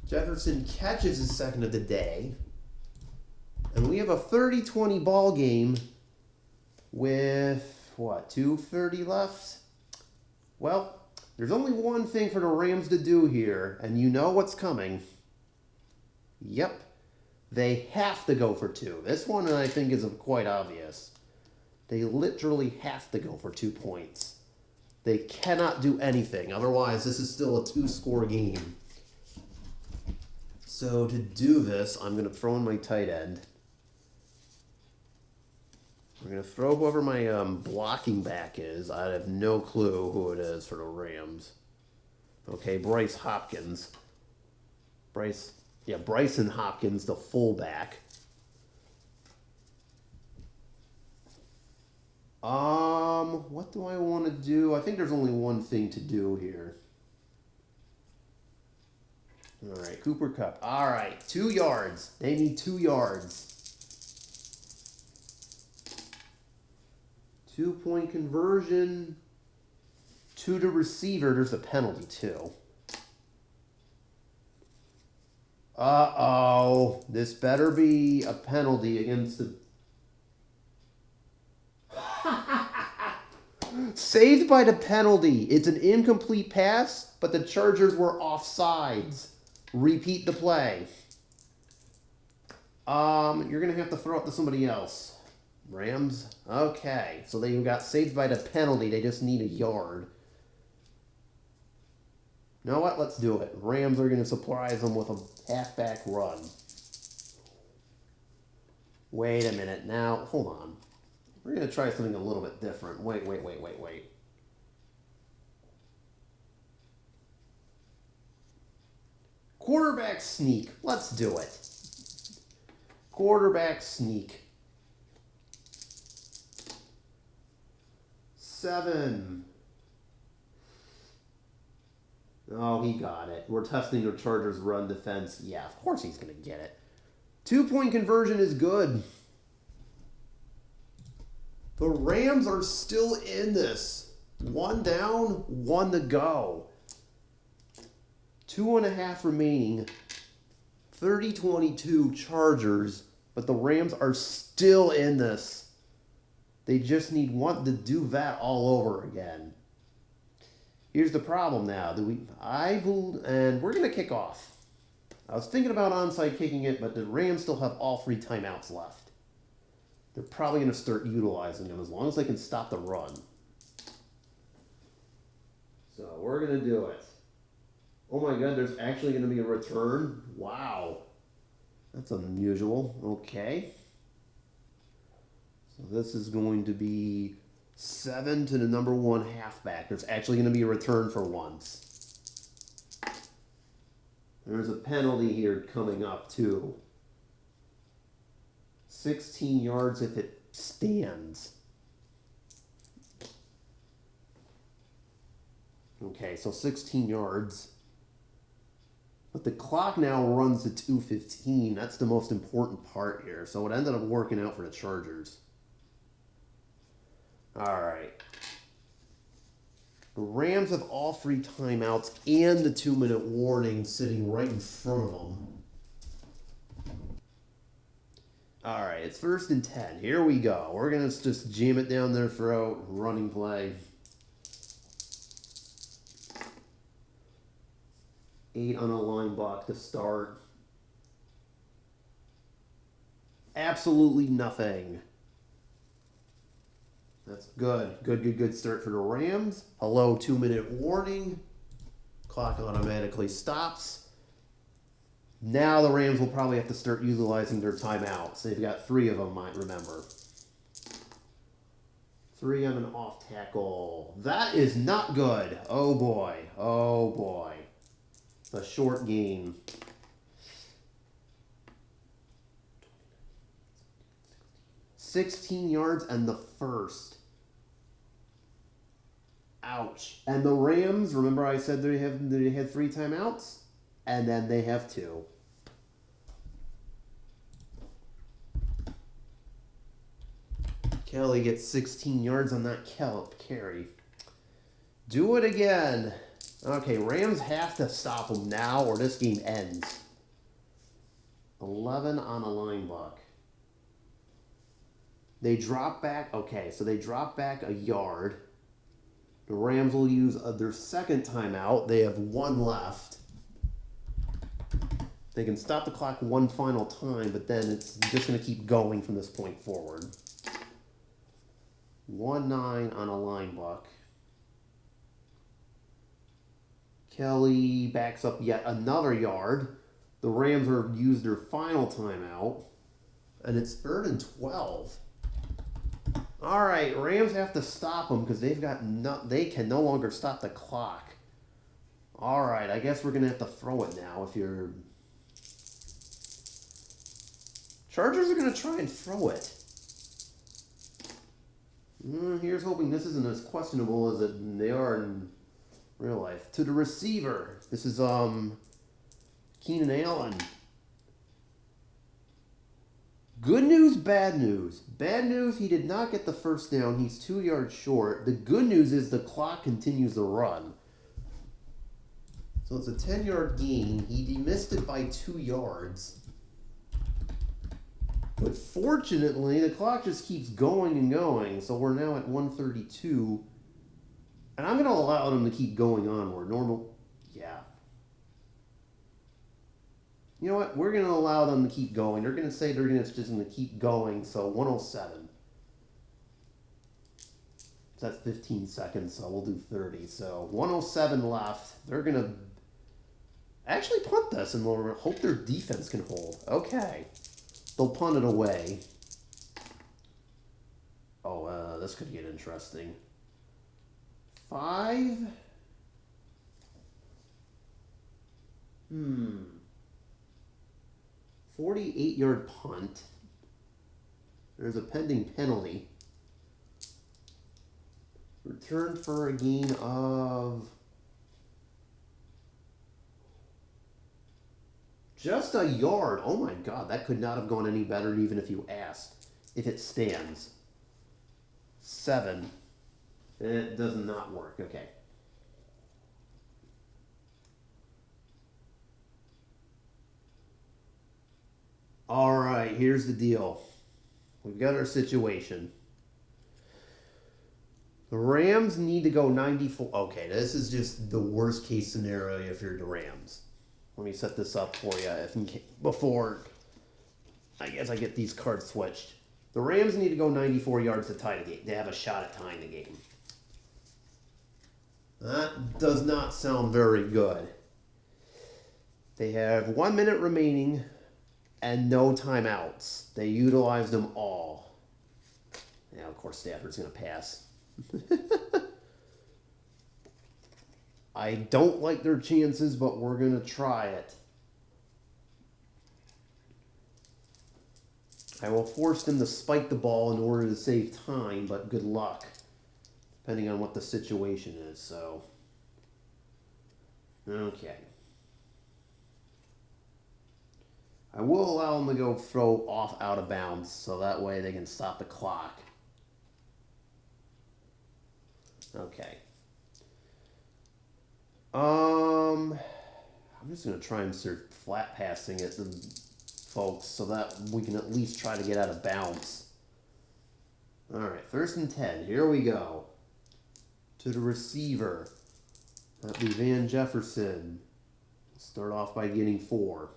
Jefferson catches his second of the day. And we have a 30-20 ball game with, what, 2:30 left? Well, there's only one thing for the Rams to do here, and you know what's coming. Yep. They have to go for 2. This one, I think, is quite obvious. They literally have to go for 2 points. They cannot do anything. Otherwise, this is still a 2-score game. So to do this, I'm going to throw in my tight end. We're going to throw whoever my blocking back is. I have no clue who it is for the Rams. Okay, Bryce Hopkins. Bryson Hopkins, the fullback. What do I want to do? I think there's only one thing to do here. All right, Cooper Kupp. All right, 2 yards. They need 2 yards. 2-point conversion. 2 to receiver. There's a penalty, too. Uh-oh. This better be a penalty against the... Saved by the penalty. It's an incomplete pass, but the Chargers were offsides. Repeat the play. You're going to have to throw it to somebody else. Rams? Okay. So they got saved by the penalty. They just need a yard. You know what? Let's do it. Rams are going to surprise them with a halfback run. Wait a minute. Now, hold on. We're going to try something a little bit different. Wait. Quarterback sneak. Let's do it. Quarterback sneak. 7. Oh, he got it. We're testing the Chargers' run defense. Yeah, of course he's going to get it. 2-point conversion is good. The Rams are still in this. 1 down, 1 to go. 2.5 remaining. 30-22 Chargers, but the Rams are still in this. They just need one to do that all over again. Here's the problem now. And we're going to kick off. I was thinking about onside kicking it, but the Rams still have all 3 timeouts left. They're probably going to start utilizing them as long as they can stop the run. So we're going to do it. Oh my god, there's actually going to be a return? Wow. That's unusual. Okay. So this is going to be 7 to the number 1 halfback. There's actually going to be a return for once. There's a penalty here coming up too. 16 yards if it stands. Okay, so 16 yards. But the clock now runs to 2:15. That's the most important part here. So it ended up working out for the Chargers. All right. The Rams have all 3 timeouts and the 2-minute warning sitting right in front of them. All right, it's 1st and 10. Here we go. We're going to just jam it down their throat, running play. 8 on a line block to start. Absolutely nothing. That's good. Good start for the Rams. Hello, 2-minute warning. Clock automatically stops. Now the Rams will probably have to start utilizing their timeouts. They've got 3 of them, might remember. 3 on an off tackle. That is not good. Oh boy. Oh boy. A short game. $16 yards and the first. Ouch. And the Rams, remember I said they had 3 timeouts? And then they have 2. Kelly gets 16 yards on that carry. Do it again. Okay, Rams have to stop them now or this game ends. 11 on a line block. They drop back. Okay, so they drop back a yard. The Rams will use their second timeout. They have 1 left. They can stop the clock 1 final time, but then it's just going to keep going from this point forward. 1-9 on a line block. Kelly backs up yet another yard. The Rams are used their final timeout, and it's 3rd and 12. All right, Rams have to stop them because they can no longer stop the clock. All right, I guess we're gonna have to throw it now. If you're Chargers are gonna try and throw it. Here's hoping this isn't as questionable as they are in real life. To the receiver. This is Keenan Allen. Good news, bad news. Bad news, he did not get the first down. He's 2 yards short. The good news is the clock continues to run. So it's a 10-yard gain. He missed it by 2 yards. But fortunately, the clock just keeps going and going. So we're now at 132. And I'm going to allow them to keep going onward. Yeah. You know what? We're going to allow them to keep going. They're going to say they're just going to keep going. So 107. So that's 15 seconds. So we'll do 30. So 107 left. They're going to actually punt this, and we'll hope their defense can hold. Okay. They'll punt it away. Oh, this could get interesting. 5. 48-yard punt. There's a pending penalty. Return for a gain of just a yard. Oh my God, that could not have gone any better even if you asked. If it stands. 7. It does not work. Okay. All right, here's the deal. We've got our situation. The Rams need to go 94. Okay, this is just the worst case scenario if you're the Rams. Let me set this up for you before I guess I get these cards switched. The Rams need to go 94 yards to tie the game. They have a shot at tying the game. That does not sound very good. They have 1 minute remaining and no timeouts. They utilized them all. Yeah, of course Stafford's going to pass. I don't like their chances, but we're going to try it. I will force them to spike the ball in order to save time, but good luck, depending on what the situation is. So, okay. I will allow them to go throw off out of bounds, so that way they can stop the clock. Okay. I'm just going to try and start flat passing it to folks so that we can at least try to get out of bounds. All right, 1st and 10. Here we go. To the receiver. That'd be Van Jefferson. Start off by getting 4.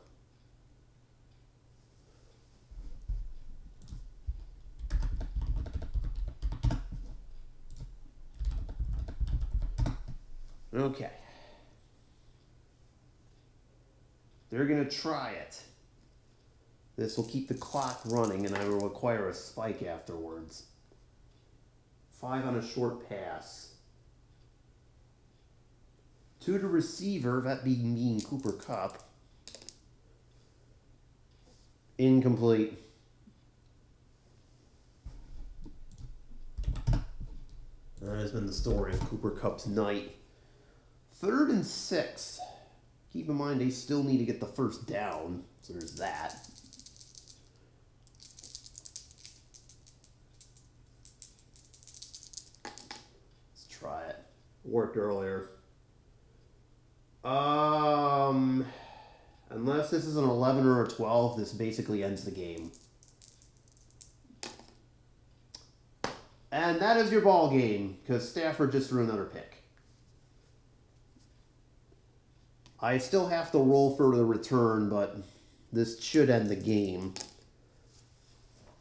Okay. They're going to try it. This will keep the clock running, and I will require a spike afterwards. 5 on a short pass. To the receiver, that being me and Cooper Kupp. Incomplete. That has been the story of Cooper Kupp's night. 3rd and 6. Keep in mind they still need to get the first down, so there's that. Let's try it. Worked earlier. Unless this is an 11 or a 12, this basically ends the game. And that is your ball game, because Stafford just threw another pick. I still have to roll for the return, but this should end the game.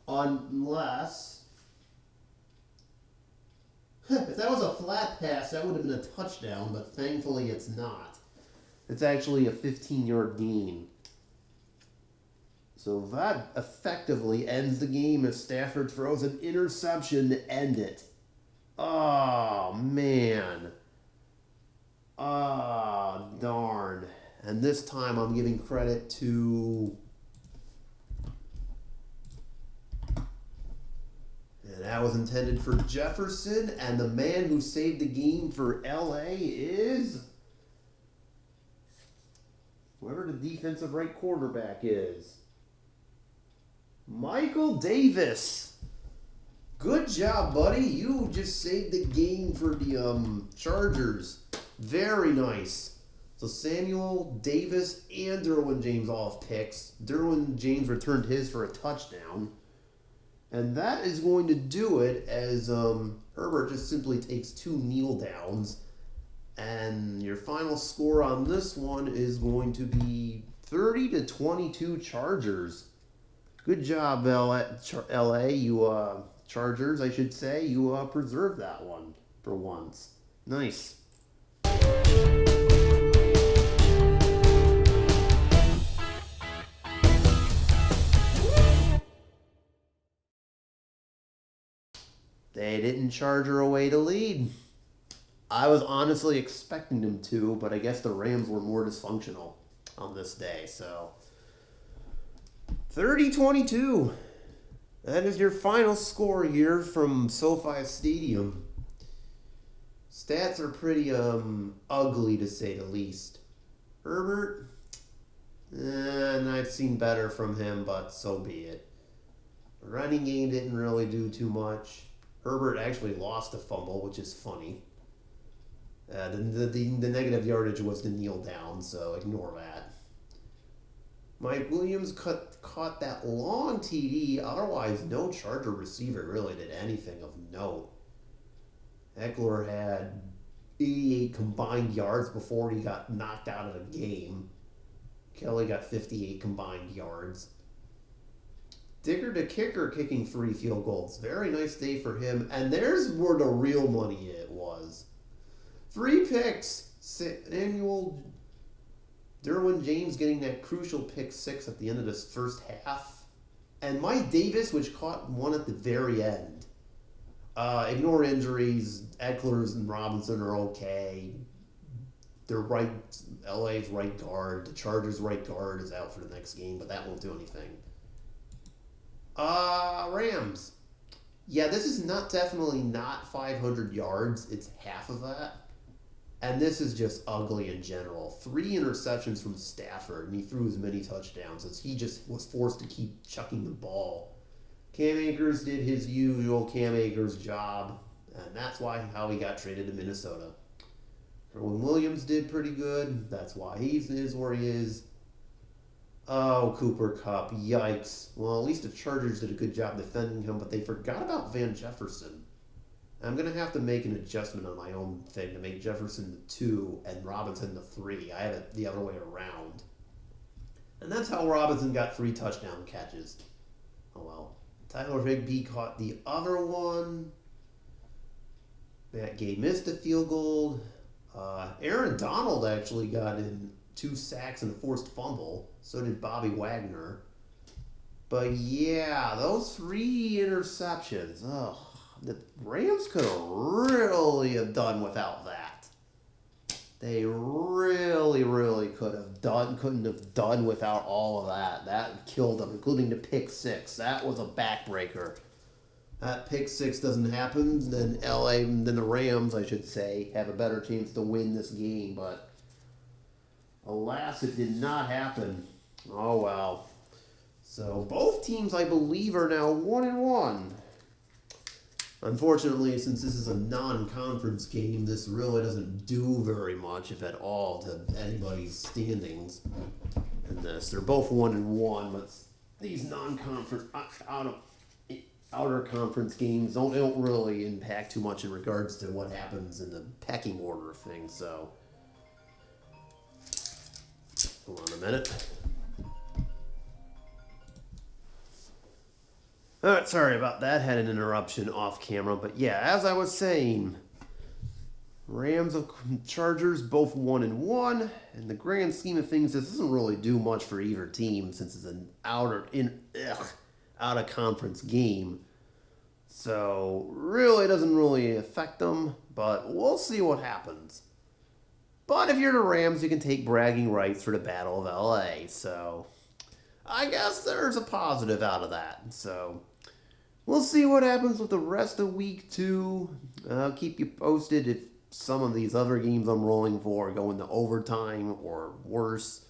Unless... if that was a flat pass, that would have been a touchdown, but thankfully it's not. It's actually a 15-yard gain. So that effectively ends the game as Stafford throws an interception to end it. Oh, man. Ah, darn. And this time I'm giving credit to... and that was intended for Jefferson, and the man who saved the game for LA is... whoever the defensive right quarterback is. Michael Davis. Good job, buddy. You just saved the game for the Chargers. Very nice. So Samuel, Davis, and Derwin James all have picks. Derwin James returned his for a touchdown. And that is going to do it as Herbert just simply takes 2 kneel downs. And your final score on this one is going to be 30-22 Chargers. Good job, LA. You Chargers, I should say. You preserved that one for once. Nice. They didn't Charger away to lead. I was honestly expecting them to, but I guess the Rams were more dysfunctional on this day. So 30-22. That is your final score here from SoFi Stadium. Stats are pretty ugly to say the least. Herbert, and I've seen better from him, but so be it. The running game didn't really do too much. Herbert actually lost a fumble, which is funny. The negative yardage was the kneel down, so ignore that. Mike Williams caught that long TD. Otherwise, no Charger receiver really did anything of note. Eckler had 88 combined yards before he got knocked out of the game. Kelly got 58 combined yards. Dicker the kicker kicking 3 field goals. Very nice day for him. And there's where the real money it was. 3 picks. Annual Derwin James getting that crucial pick 6 at the end of this first half. And Mike Davis, which caught one at the very end. Ignore injuries. Eckler's and Robinson are okay. Their LA's right guard, the Chargers' right guard is out for the next game, but that won't do anything. Rams. Yeah, this is definitely not 500 yards. It's half of that. And this is just ugly in general. 3 interceptions from Stafford, and he threw as many touchdowns as he just was forced to keep chucking the ball. Cam Akers did his usual Cam Akers job, and that's how he got traded to Minnesota. Kerwin Williams did pretty good. That's why he is where he is. Oh, Cooper Kupp. Yikes. Well, at least the Chargers did a good job defending him, but they forgot about Van Jefferson. I'm going to have to make an adjustment on my own thing to make Jefferson the 2 and Robinson the 3. I have it the other way around. And that's how Robinson got 3 touchdown catches. Oh, well. Tyler Higbee caught the other one. Matt Gay missed a field goal. Aaron Donald actually got in 2 sacks and a forced fumble. So did Bobby Wagner. But yeah, those 3 interceptions. Ugh. The Rams could have really have done without that. They really, really couldn't have done without all of that. That killed them, including the pick 6. That was a backbreaker. That pick 6 doesn't happen, then the Rams, I should say, have a better chance to win this game. But alas, it did not happen. Oh well. So both teams, I believe, are now 1-1. Unfortunately, since this is a non-conference game, this really doesn't do very much, if at all, to anybody's standings in this. They're both 1-1, but these non-conference, outer conference games don't really impact too much in regards to what happens in the pecking order of things. So, hold on a minute. Alright, sorry about that. Had an interruption off camera. But yeah, as I was saying, Rams and Chargers both 1-1. In the grand scheme of things, this doesn't really do much for either team since it's an out of conference game. So really doesn't really affect them. But we'll see what happens. But if you're the Rams, you can take bragging rights for the Battle of LA. So I guess there's a positive out of that. So we'll see what happens with the rest of week 2. I'll keep you posted if some of these other games I'm rolling for go into overtime or worse.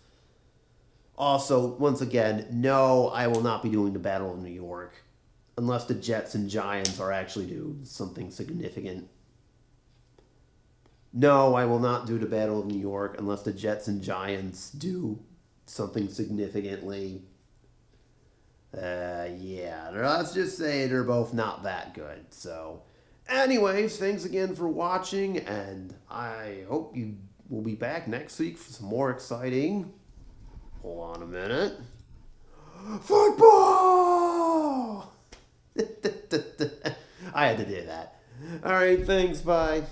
Also, once again, no, I will not be doing the Battle of New York unless the Jets and Giants are actually doing something significant. No, I will not do the Battle of New York unless the Jets and Giants do something significantly. Yeah, let's just say they're both not that good. So, anyways, thanks again for watching, and I hope you will be back next week for some more exciting. Hold on a minute. Football! I had to do that. All right, thanks, bye.